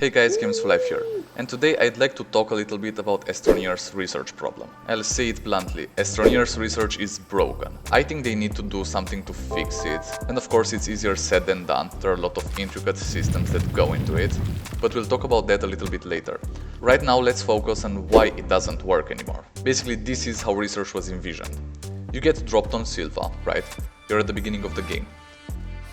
Hey guys, Games for Life here, and today I'd like to talk a little bit about Astroneer's research problem. I'll say it bluntly, Astroneer's research is broken. I think they need to do something to fix it, and of course it's easier said than done. There are a lot of intricate systems that go into it, but we'll talk about that a little bit later. Right now let's focus on why it doesn't work anymore. Basically this is how research was envisioned. You get dropped on Silva, right? You're at the beginning of the game.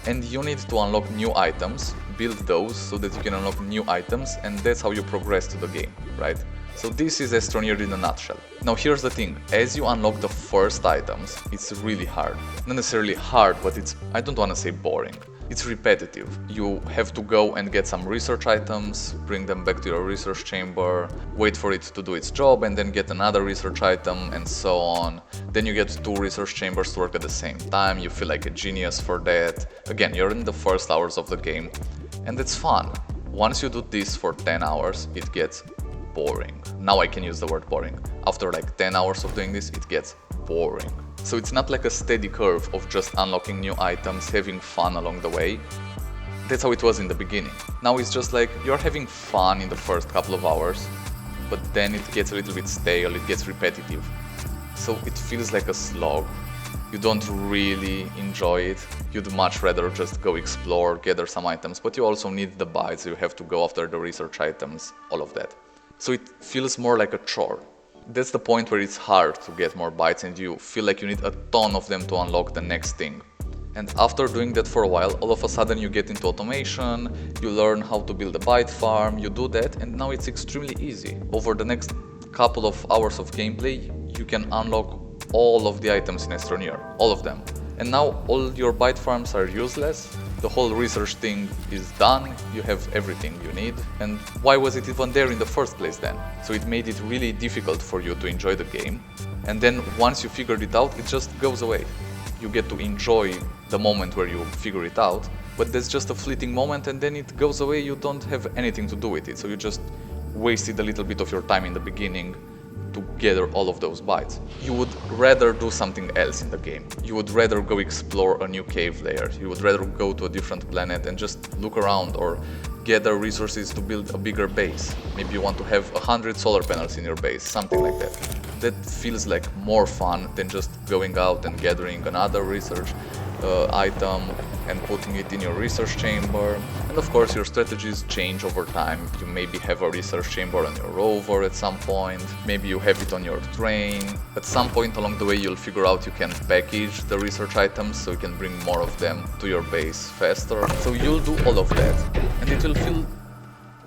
And you need to unlock new items, build those so that you can unlock new items, and that's how you progress to the game, right? So this is Astroneer in a nutshell. Now here's the thing, as you unlock the first items, it's really hard. Not necessarily hard, but I don't want to say boring. It's repetitive. You have to go and get some research items, bring them back to your research chamber, wait for it to do its job, and then get another research item, and so on. Then you get 2 research chambers to work at the same time, you feel like a genius for that. Again, you're in the first hours of the game, and it's fun. Once you do this for 10 hours, it gets boring. Now I can use the word boring. After like 10 hours of doing this, it gets boring. So it's not like a steady curve of just unlocking new items, having fun along the way. That's how it was in the beginning. Now it's just like you're having fun in the first couple of hours, but then it gets a little bit stale, it gets repetitive. So it feels like a slog. You don't really enjoy it. You'd much rather just go explore, gather some items, but you also need the bytes, you have to go after the research items, all of that. So it feels more like a chore. That's the point where it's hard to get more bytes and you feel like you need a ton of them to unlock the next thing. And after doing that for a while, all of a sudden you get into automation, you learn how to build a byte farm, you do that, and now it's extremely easy. Over the next couple of hours of gameplay, you can unlock all of the items in Astroneer, all of them. And now all your byte farms are useless, the whole research thing is done, you have everything you need. And why was it even there in the first place then? So it made it really difficult for you to enjoy the game. And then once you figured it out, it just goes away. You get to enjoy the moment where you figure it out, but that's just a fleeting moment and then it goes away, you don't have anything to do with it. So you just wasted a little bit of your time in the beginning to gather all of those bytes. You would rather do something else in the game. You would rather go explore a new cave layer. You would rather go to a different planet and just look around or gather resources to build a bigger base. Maybe you want to have 100 solar panels in your base, something like that. That feels like more fun than just going out and gathering another research item and putting it in your research chamber. And of course your strategies change over time. You maybe have a research chamber on your rover at some point, maybe you have it on your train. At some point along the way you'll figure out you can package the research items so you can bring more of them to your base faster. So you'll do all of that and it will feel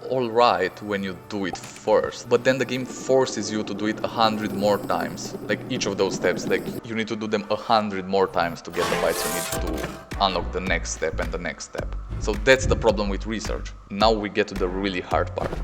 alright when you do it first, but then the game forces you to do it 100 more times, like each of those steps, like you need to do them 100 more times to get the bytes you need to unlock the next step and the next step. So that's the problem with research. Now we get to the really hard part.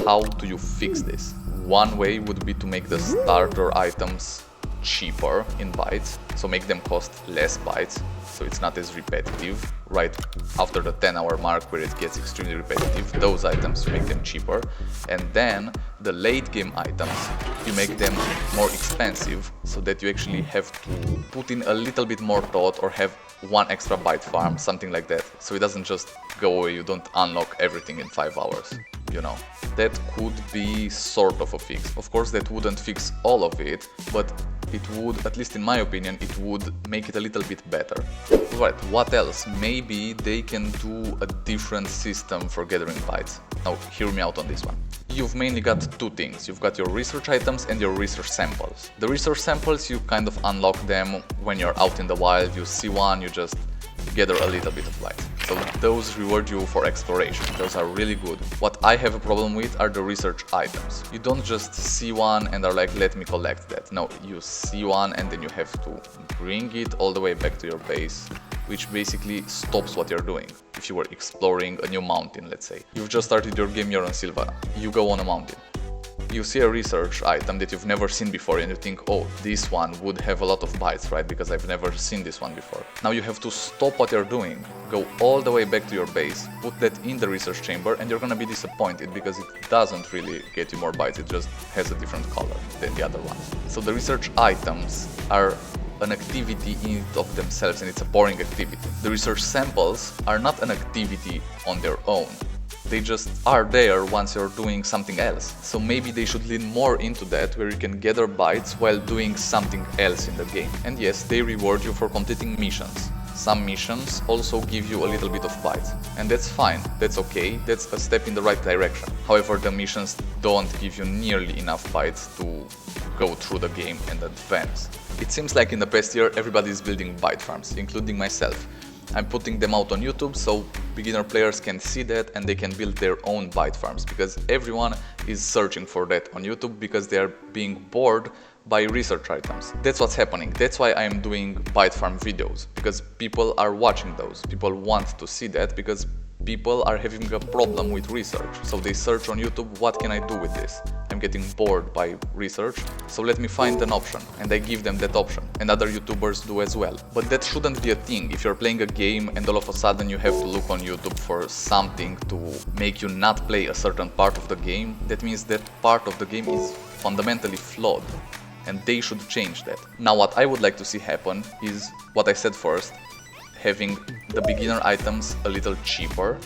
How do you fix this? One way would be to make the starter items cheaper in bytes, so make them cost less bytes, so it's not as repetitive. Right after the 10-hour mark where it gets extremely repetitive, those items you make them cheaper, and then the late game items you make them more expensive so that you actually have to put in a little bit more thought or have one extra byte farm, something like that, so it doesn't just go away, you don't unlock everything in 5 hours, you know. That could be sort of a fix. Of course that wouldn't fix all of it, but it would, at least in my opinion, it would make it a little bit better. Right, what else? Maybe they can do a different system for gathering bytes. Now, hear me out on this one. You've mainly got 2 things. You've got your research items and your research samples. The research samples, you kind of unlock them when you're out in the wild, you see one, you just gather a little bit of light. So those reward you for exploration, those are really good. What I have a problem with are the research items. You don't just see one and are like, let me collect that. No, you see one and then you have to bring it all the way back to your base, which basically stops what you're doing. If you were exploring a new mountain, let's say. You've just started your game, you're on Silva, you go on a mountain. You see a research item that you've never seen before and you think, oh, this one would have a lot of bytes, right? Because I've never seen this one before. Now you have to stop what you're doing, go all the way back to your base, put that in the research chamber, and you're gonna be disappointed because it doesn't really get you more bytes, it just has a different color than the other ones. So the research items are an activity in and of themselves and it's a boring activity. The research samples are not an activity on their own. They just are there once you're doing something else. So maybe they should lean more into that, where you can gather bytes while doing something else in the game. And yes, they reward you for completing missions. Some missions also give you a little bit of bytes, and that's fine, that's okay, that's a step in the right direction. However, the missions don't give you nearly enough bytes to go through the game and advance. It seems like in the past year everybody is building byte farms, including myself. I'm putting them out on YouTube so beginner players can see that and they can build their own byte farms, because everyone is searching for that on YouTube because they are being bored by research items. That's what's happening. That's why I am doing byte farm videos, because people are watching those. People want to see that because people are having a problem with research. So they search on YouTube, what can I do with this? I'm getting bored by research, so let me find an option, and I give them that option. And other YouTubers do as well. But that shouldn't be a thing. If you're playing a game and all of a sudden you have to look on YouTube for something to make you not play a certain part of the game, that means that part of the game is fundamentally flawed, and they should change that. Now what I would like to see happen is what I said first, having the beginner items a little cheaper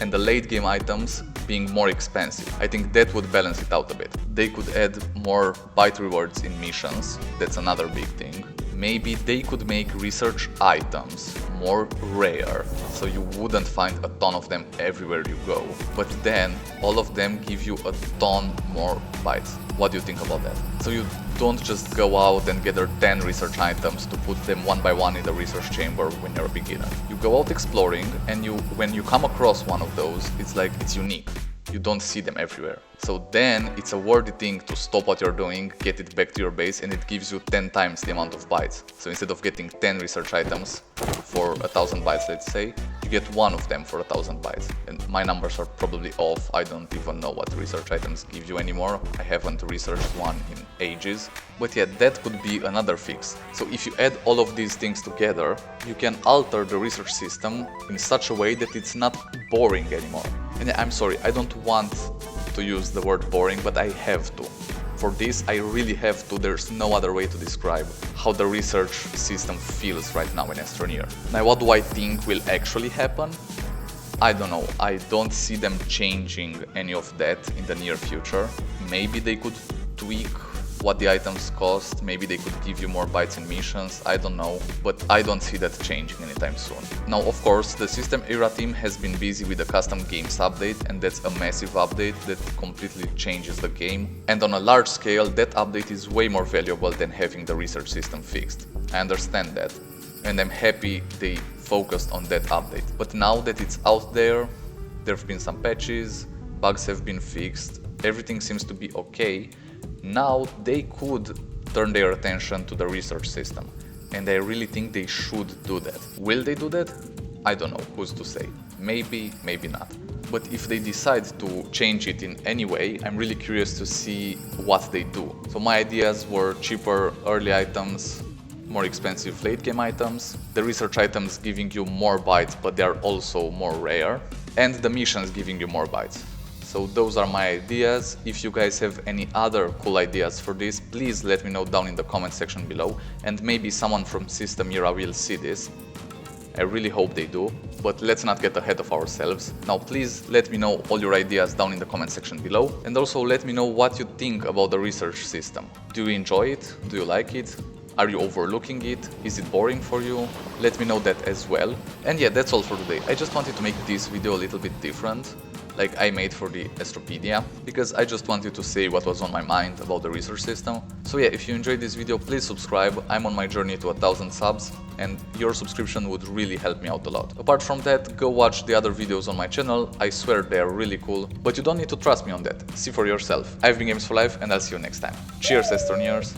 and the late game items being more expensive. I think that would balance it out a bit. They could add more byte rewards in missions, that's another big thing. Maybe they could make research items more rare, so you wouldn't find a ton of them everywhere you go. But then all of them give you a ton more bytes. What do you think about that? So you don't just go out and gather 10 research items to put them one by one in the research chamber when you're a beginner. You go out exploring, and when you come across one of those, it's like it's unique. You don't see them everywhere. So then it's a worthy thing to stop what you're doing, get it back to your base, and it gives you 10 times the amount of bytes. So instead of getting 10 research items for 1000 bytes, let's say, you get one of them for 1000 bytes. And my numbers are probably off. I don't even know what research items give you anymore. I haven't researched one in ages. But yeah, that could be another fix. So if you add all of these things together, you can alter the research system in such a way that it's not boring anymore. And I'm sorry, I don't want to use the word boring, but I have to. For this, I really have to. There's no other way to describe how the research system feels right now in Astroneer. Now, what do I think will actually happen? I don't know. I don't see them changing any of that in the near future. Maybe they could tweak what the items cost, maybe they could give you more bytes in missions, I don't know, but I don't see that changing anytime soon. Now, of course, the System Era team has been busy with the custom games update, and that's a massive update that completely changes the game, and on a large scale that update is way more valuable than having the research system fixed. I understand that, and I'm happy they focused on that update. But now that it's out there have been some patches, bugs have been fixed, everything seems to be okay. Now they could turn their attention to the research system, and I really think they should do that. Will they do that? I don't know, who's to say. Maybe, maybe not. But if they decide to change it in any way, I'm really curious to see what they do. So my ideas were cheaper early items, more expensive late game items, the research items giving you more bytes but they are also more rare, and the missions giving you more bytes. So those are my ideas. If you guys have any other cool ideas for this, please let me know down in the comment section below, and maybe someone from System Era will see this. I really hope they do, but let's not get ahead of ourselves. Now please let me know all your ideas down in the comment section below, and also let me know what you think about the research system. Do you enjoy it? Do you like it? Are you overlooking it? Is it boring for you? Let me know that as well. And yeah, that's all for today. I just wanted to make this video a little bit different, like I made for the Astropedia, because I just wanted to say what was on my mind about the research system. So yeah, if you enjoyed this video, please subscribe. I'm on my journey to 1000 subs, and your subscription would really help me out a lot. Apart from that, go watch the other videos on my channel. I swear they are really cool, but you don't need to trust me on that. See for yourself. I've been Games for Life, and I'll see you next time. Cheers, Astroneers!